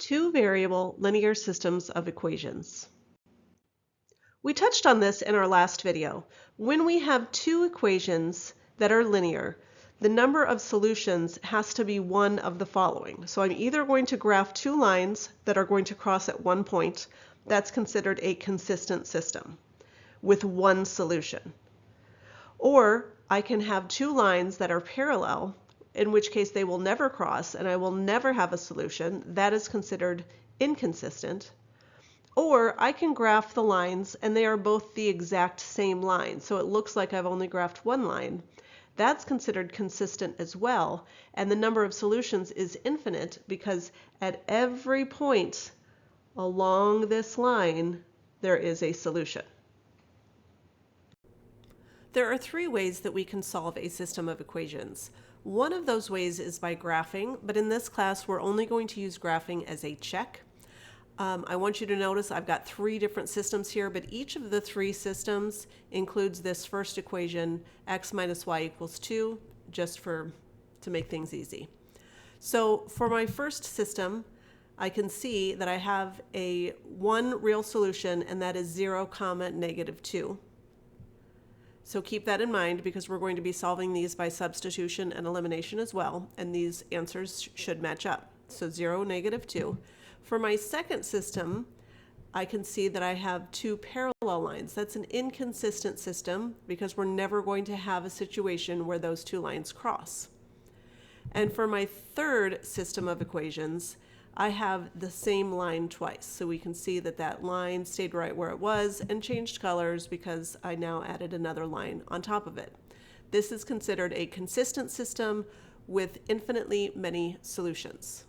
Two variable linear systems of equations. We touched on this in our last video. When we have two equations that are linear, the number of solutions has to be one of the following. So I'm either going to graph two lines that are going to cross at one point. That's considered a consistent system with one solution. Or I can have two lines that are parallel, in which case they will never cross and I will never have a solution. That is considered inconsistent. Or I can graph the lines and they are both the exact same line. So it looks like I've only graphed one line. That's considered consistent as well. And the number of solutions is infinite because at every point along this line, there is a solution. There are three ways that we can solve a system of equations. One of those ways is by graphing, but in this class we're only going to use graphing as a check. I want you to notice I've got three different systems here, but each of the three systems includes this first equation, x minus y equals 2, just to make things easy. So for my first system, I can see that I have one real solution, and that is 0, -2. So keep that in mind because we're going to be solving these by substitution and elimination as well, and these answers should match up. So 0, -2. For my second system, I can see that I have two parallel lines. That's an inconsistent system because we're never going to have a situation where those two lines cross. And for my third system of equations, I have the same line twice. So we can see that that line stayed right where it was and changed colors because I now added another line on top of it. This is considered a consistent system with infinitely many solutions.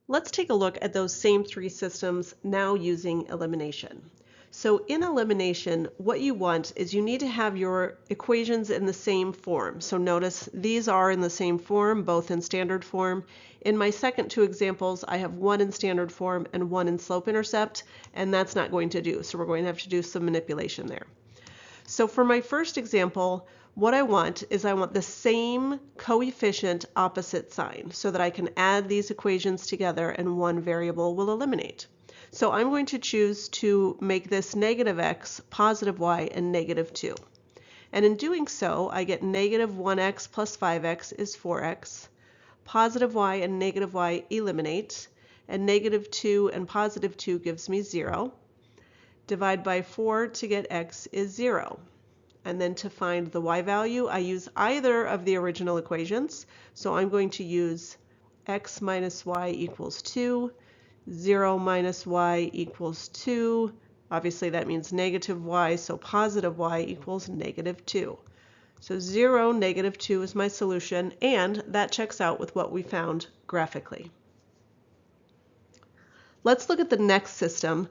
Let's take a look at those same three systems now using elimination. So in elimination, what you want is you need to have your equations in the same form. So notice these are in the same form, both in standard form. In my second two examples, I have one in standard form and one in slope-intercept, and that's not going to do. So we're going to have to do some manipulation there. So for my first example, what I want is I want the same coefficient opposite sign so that I can add these equations together and one variable will eliminate. So I'm going to choose to make this -x, +y, and -2. And in doing so, I get -1x plus 5x is 4x, +y and -y eliminate, and -2 and +2 gives me 0. Divide by 4 to get x is 0. And then to find the y value, I use either of the original equations. So I'm going to use x minus y equals 2, 0 minus y equals 2. Obviously that means -y, so +y equals -2. So 0, -2 is my solution, and that checks out with what we found graphically. Let's look at the next system.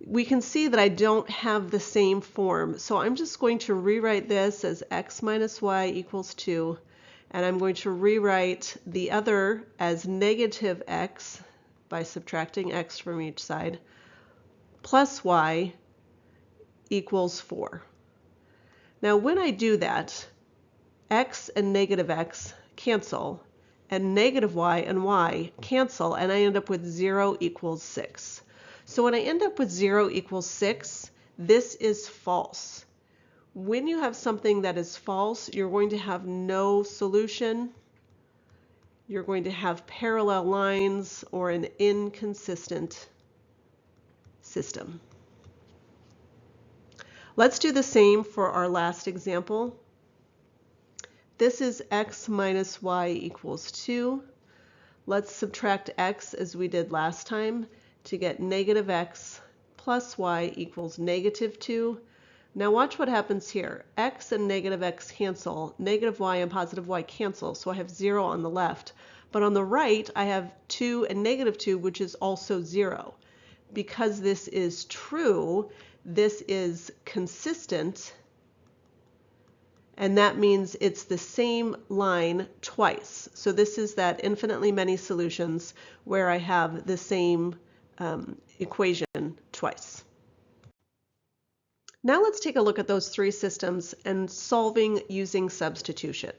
We can see that I don't have the same form, so I'm just going to rewrite this as x minus y equals 2, and I'm going to rewrite the other as -x by subtracting x from each side, plus y equals 4. Now when I do that, x and -x cancel, and -y and y cancel, and I end up with 0 equals 6. So when I end up with 0 equals 6, this is false. When you have something that is false, you're going to have no solution. You're going to have parallel lines or an inconsistent system. Let's do the same for our last example. This is x minus y equals 2. Let's subtract x as we did last time to get -x plus y equals -2. Now watch what happens here. X and -x cancel, -y and +y cancel, so I have 0 on the left. But on the right, I have 2 and -2, which is also 0. Because this is true, this is consistent, and that means it's the same line twice. So this is that infinitely many solutions where I have the same equation twice. Now let's take a look at those three systems and solving using substitution.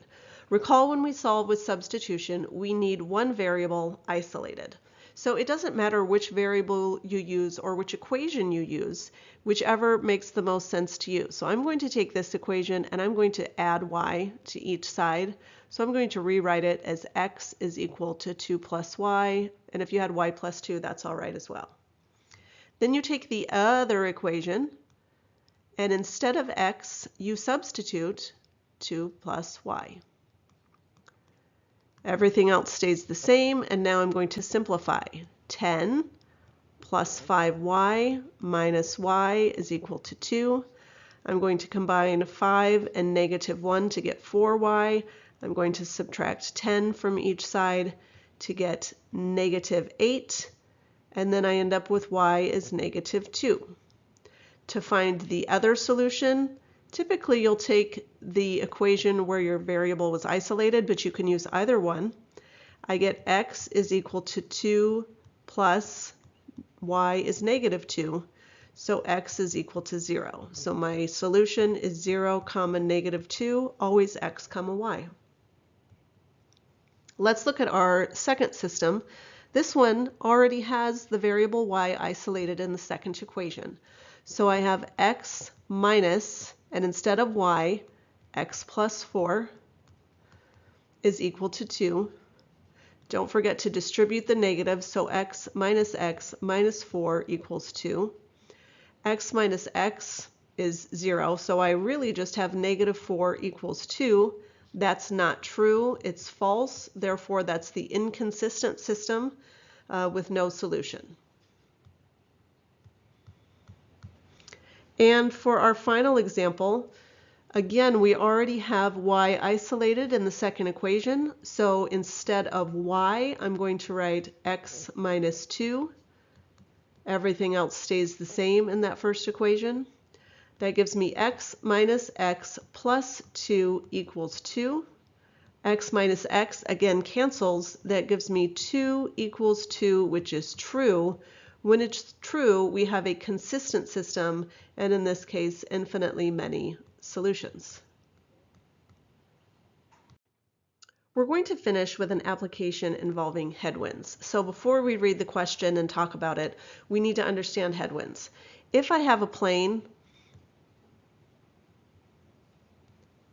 Recall when we solve with substitution, we need one variable isolated. So it doesn't matter which variable you use or which equation you use, whichever makes the most sense to you. So I'm going to take this equation and I'm going to add y to each side. So I'm going to rewrite it as x is equal to 2 plus y, and if you had y plus 2, that's all right as well. Then you take the other equation, and instead of x, you substitute 2 plus y. Everything else stays the same, and now I'm going to simplify. 10 plus 5y minus y is equal to 2. I'm going to combine 5 and negative 1 to get 4y. I'm going to subtract 10 from each side to get negative 8, and then I end up with y is negative 2. To find the other solution, typically you'll take the equation where your variable was isolated, but you can use either one. I get x is equal to 2 plus y is negative 2, so x is equal to 0. So my solution is 0 comma negative 2, always x comma y. Let's look at our second system. This one already has the variable y isolated in the second equation. So I have x minus, and instead of y, x plus 4 is equal to 2. Don't forget to distribute the negative, so x minus 4 equals 2. X minus x is 0, so I really just have negative 4 equals 2. That's not true, it's false, therefore that's the inconsistent system with no solution. And for our final example, again, we already have y isolated in the second equation, so instead of y, I'm going to write x minus 2. Everything else stays the same in that first equation. That gives me x minus x plus 2 equals 2. X minus x again cancels. That gives me 2 equals 2, which is true. When it's true, we have a consistent system, and in this case, infinitely many solutions. We're going to finish with an application involving headwinds. So before we read the question and talk about it, we need to understand headwinds. If I have a plane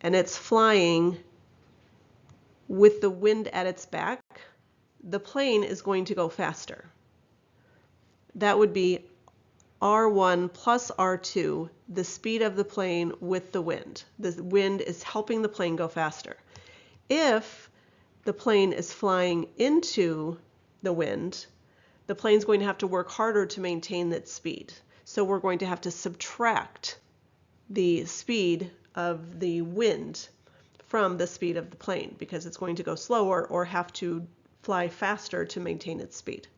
and it's flying with the wind at its back, the plane is going to go faster. That would be R1 plus R2, the speed of the plane with the wind. The wind is helping the plane go faster. If the plane is flying into the wind, the plane's going to have to work harder to maintain its speed. So we're going to have to subtract the speed of the wind from the speed of the plane because it's going to go slower or have to fly faster to maintain its speed.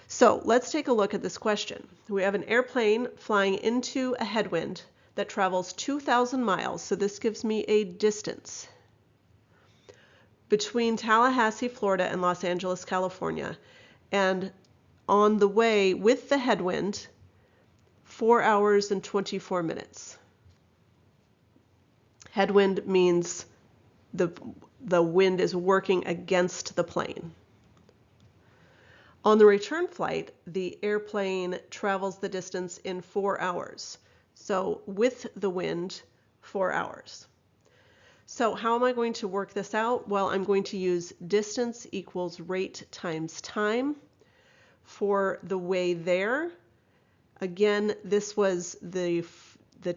So let's take a look at this question. We have an airplane flying into a headwind that travels 2,000 miles, so this gives me a distance between Tallahassee, Florida and Los Angeles, California, and on the way with the headwind, 4 hours and 24 minutes. Headwind means the wind is working against the plane. On the return flight, the airplane travels the distance in 4 hours. So with the wind, 4 hours. So how am I going to work this out? Well, I'm going to use distance equals rate times time. For the way there, again, this was the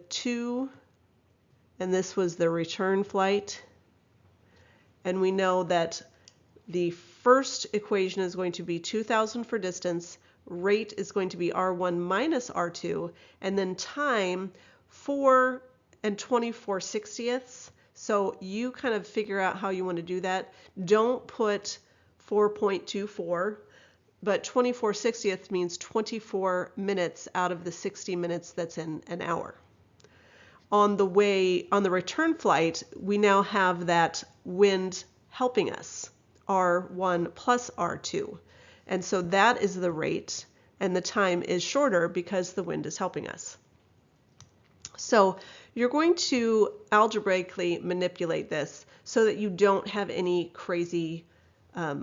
2, and this was the return flight. And we know that the first equation is going to be 2,000 for distance, rate is going to be R1 minus R2, and then time 4 and 24/60ths. So you kind of figure out how you want to do that. Don't put 4.24, but 24/60ths means 24 minutes out of the 60 minutes that's in an hour. On the return flight, we now have that wind helping us, R1 plus R2. And so that is the rate, and the time is shorter because the wind is helping us. So you're going to algebraically manipulate this so that you don't have any crazy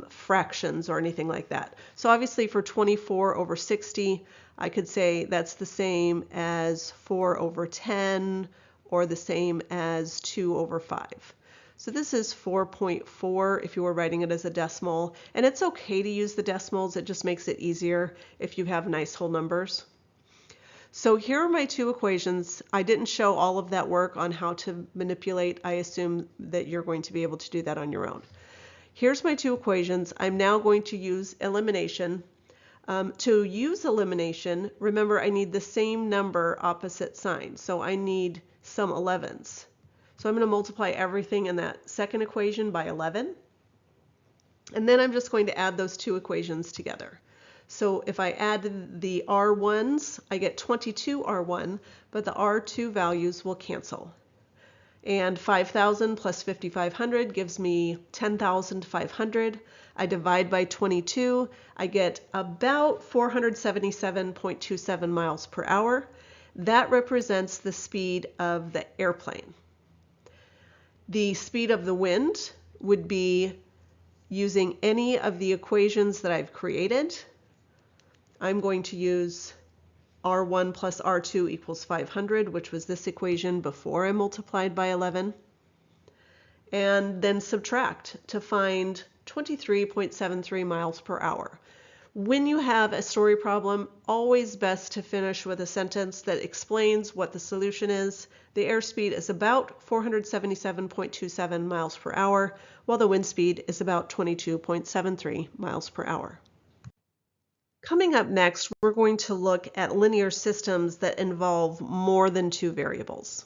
fractions or anything like that. So obviously for 24 over 60, I could say that's the same as 4 over 10 or the same as 2 over 5. So this is 4.4 if you were writing it as a decimal, and it's okay to use the decimals. It just makes it easier if you have nice whole numbers. So here are my two equations. I didn't show all of that work on how to manipulate. I assume that you're going to be able to do that on your own. Here's my two equations. I'm now going to use elimination. To use elimination, remember I need the same number opposite sign. So I need some 11s. So I'm going to multiply everything in that second equation by 11. And then I'm just going to add those two equations together. So if I add the R1s, I get 22 R1, but the R2 values will cancel. And 5,000 plus 5,500 gives me 10,500. I divide by 22, I get about 477.27 miles per hour. That represents the speed of the airplane. The speed of the wind would be using any of the equations that I've created. I'm going to use R1 plus R2 equals 500, which was this equation before I multiplied by 11, and then subtract to find 23.73 miles per hour. When you have a story problem, always best to finish with a sentence that explains what the solution is. The airspeed is about 477.27 miles per hour, while the wind speed is about 22.73 miles per hour. Coming up next, we're going to look at linear systems that involve more than two variables.